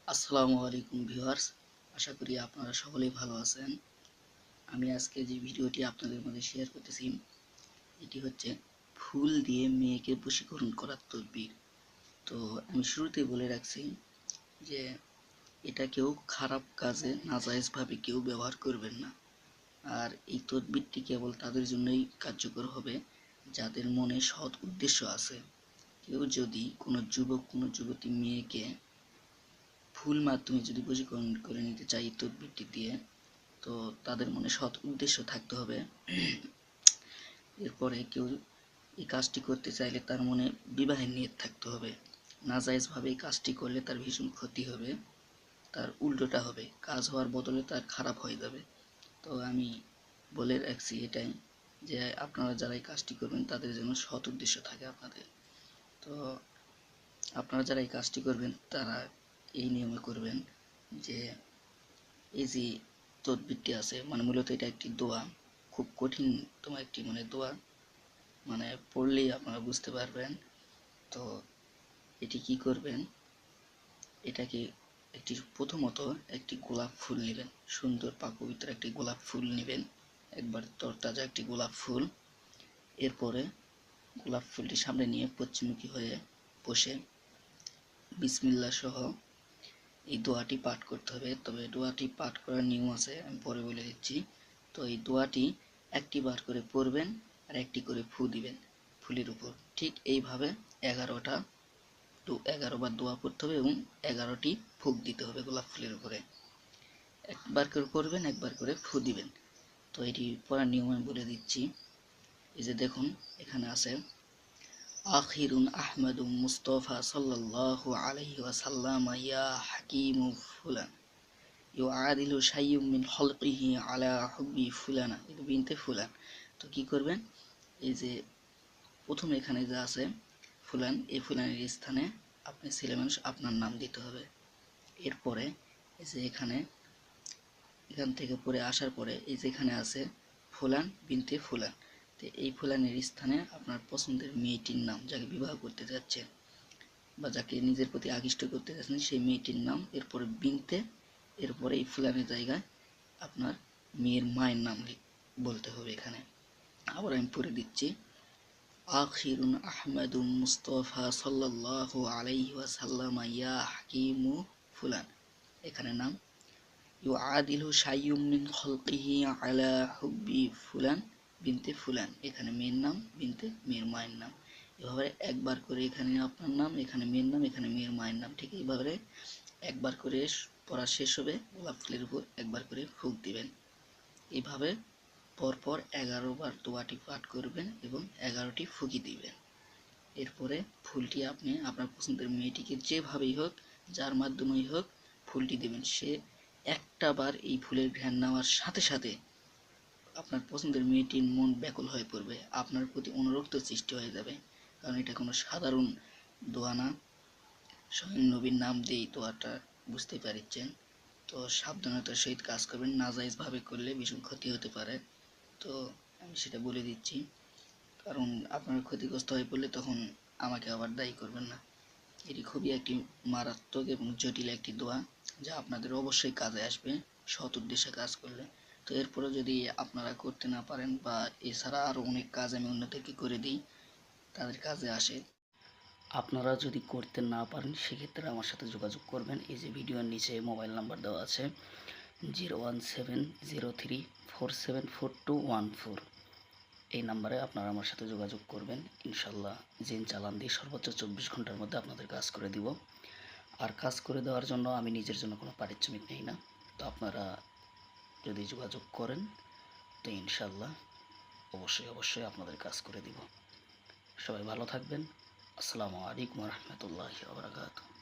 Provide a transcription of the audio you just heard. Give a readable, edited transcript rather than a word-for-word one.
আসসালামু আলাইকুম ভিউয়ার্স, আশা করি আপনারা সকলেই ভালো আছেন। আমি আজকে যে ভিডিওটি আপনাদের মধ্যে শেয়ার করতেছি এটি হচ্ছে ফুল দিয়ে মেয়েকে বশীকরণ করার তদবির। তো আমি শুরুতেই বলে রাখছি যে এটা কেউ খারাপ কাজে নাজায়েজভাবে কেউ ব্যবহার করবেন না। আর এই তদবিরটি কেবল তাদের জন্যই কার্যকর হবে যাদের মনে সৎ উদ্দেশ্য আছে। কেউ যদি কোনো যুবক কোনো যুবতী মেয়েকে ফুল মাধ্যমে যদি বশীকরণ করে নিতে চাই তদবিরটি দিয়ে, তো তাদের মনে সৎ উদ্দেশ্য থাকতে হবে। এরপরে কেউ এই কাজটি করতে চাইলে তার মনে বিবাহের নিয়ত থাকতে হবে। নাজায়েজভাবে এই কাজটি করলে তার ভীষণ ক্ষতি হবে, তার উল্টোটা হবে, কাজ হওয়ার বদলে তার খারাপ হয়ে যাবে। তো আমি বলে রাখছি এটাই যে আপনারা যারা এই কাজটি করবেন তাদের যেন সৎ উদ্দেশ্য থাকে আপনাদের। তো আপনারা যারা এই কাজটি করবেন তারা এই নিয়মে করবেন যে এই যে তদবিরটি আছে, মানে মূলত এটা একটি দোয়া, খুব কঠিন তোমার একটি দোয়া, পড়লেই আপনারা বুঝতে পারবেন। তো এটি কি করবেন, এটাকে প্রথমত একটি গোলাপ ফুল নেবেন, সুন্দর পবিত্র একটি গোলাপ ফুল নেবেন, একবার তরতাজা একটি গোলাপ ফুল। এরপরে গোলাপ ফুলটি সামনে নিয়ে পশ্চিমমুখী হয়ে বসে বিসমিল্লাহ সহ এই দোয়াটি পাঠ করতে হবে। তবে দোয়াটি পাঠ করার নিয়ম আছে, আমি পরে বলে দিচ্ছি। তো এই দোয়াটি একটি বার করে পড়বেন আর একটি করে ফু দিবেন ফুলের উপর। ঠিক এইভাবে 11 বার দোয়া পড়তে হবে এবং 11টি ফুক দিতে হবে গোলাপ ফুলের উপরে। একবার করে পড়বেন, একবার করে ফু দিবেন। তো এটি পড়ার নিয়ম আমি বলে দিচ্ছি। এই যে দেখুন এখানে আছে আখিরুন আহমদুম মুস্তফা সাল্লাল্লাহু আলাইহি ওয়াসাল্লাম ইয়া হাকিমু ফুলান ইউআদিলু শাইয়্যুম মিন খলকিহি আলা হুব্বি ফুলানা, এটা বিনতে ফুলান। তো কি করবেন, এই যে প্রথম এখানে যা আছে ফুলান, এই ফুলানের স্থানে আপনি ছেলে মানুষ আপনার নাম দিতে হবে। এরপরে এই যে এখান থেকে পরে আসার পরে এই যে এখানে আছে ফুলান বিনতে ফুলান, তো এই ফুলানের স্থানে আপনার পছন্দের মেয়েটির নাম, যাকে বিবাহ করতে যাচ্ছেন বা যাকে নিজের প্রতি আকৃষ্ট করতে যাচ্ছেন সেই মেয়েটির নাম, এরপরে বিনতে, এরপরে এই ফুলানের জায়গায় আপনার মেয়ের মায়ের নাম বলতে হবে এখানে। আবার আমি পড়ে দিচ্ছি আখিরুন আহমেদুম মুস্তফা সাল্লাল্লাহু আলাইহি ওয়াসাল্লাম ইয়া হাকিমু ফুলান, এখানে নাম ইউআদিলু শাইয়্যুম মিন খলকিহি আলা হুব্বি ফুলান বিনতে ফুলান, এখানে মেয়ের নাম বিনতে মেয়ের মায়ের নাম। এভাবে একবার করে এখানে আপনার নাম, এখানে মেয়ের নাম, এখানে মেয়ের মায়ের নাম, ঠিক এইভাবে একবার করে পড়া শেষ হবে গোলাপ ফুলের উপর একবার করে ফুঁক দিবেন। এইভাবে পরপর 11 বার দোয়াটি পাঠ করবেন এবং 11টি ফুঁকি দিবেন। এরপরে ফুলটি আপনি আপনার পছন্দের মেয়েটিকে যেভাবেই হোক, যার মাধ্যমেই হোক ফুলটি দেবেন। সে একটা বার এই ফুলের ঘ্রাণ নেওয়ার সাথে সাথে আপনার পছন্দের মেয়েটির মন ব্যাকুল হয়ে পড়বে, আপনার প্রতি অনুরক্ত সৃষ্টি হয়ে যাবে। কারণ এটা কোনো সাধারণ দোয়া না, স্বয়ং নবীর নাম দিয়েই দোয়াটা, বুঝতে পারছেন। তো সাবধানতার সহিত কাজ করবেন, নাজায়েজভাবে করলে ভীষণ ক্ষতি হতে পারে। তো আমি সেটা বলে দিচ্ছি, কারণ আপনার ক্ষতিগ্রস্ত হয়ে পড়লে তখন আমাকে আবার দায়ী করবেন না। এটি খুবই একটি মারাত্মক এবং জটিল একটি দোয়া, যা আপনাদের অবশ্যই কাজে আসবে সৎ উদ্দেশ্যে কাজ করলে। তো এরপরে যদি আপনারা করতে না পারেন বা এছাড়া আরও অনেক কাজ আমি অন্যদেরকে করে দিই, তাদের কাজে আসে, আপনারা যদি করতে না পারেন সেক্ষেত্রে আমার সাথে যোগাযোগ করবেন। এই যে ভিডিওর নিচে মোবাইল নাম্বার দেওয়া আছে 01703474214, এই নাম্বারে আপনারা আমার সাথে যোগাযোগ করবেন। ইনশাল্লাহ জিন চালান দিয়ে সর্বোচ্চ 24 ঘন্টার মধ্যে আপনাদের কাজ করে দিব। আর কাজ করে দেওয়ার জন্য আমি নিজের জন্য কোনো পারিশ্রমিক নেই না। তো আপনারা যদি যোগাযোগ করেন তো ইনশাল্লাহ অবশ্যই আপনাদের কাজ করে দিব। সবাই ভালো থাকবেন। আসসালামু আলাইকুম ওয়া রাহমাতুল্লাহি ওয়া বারাকাতুহু।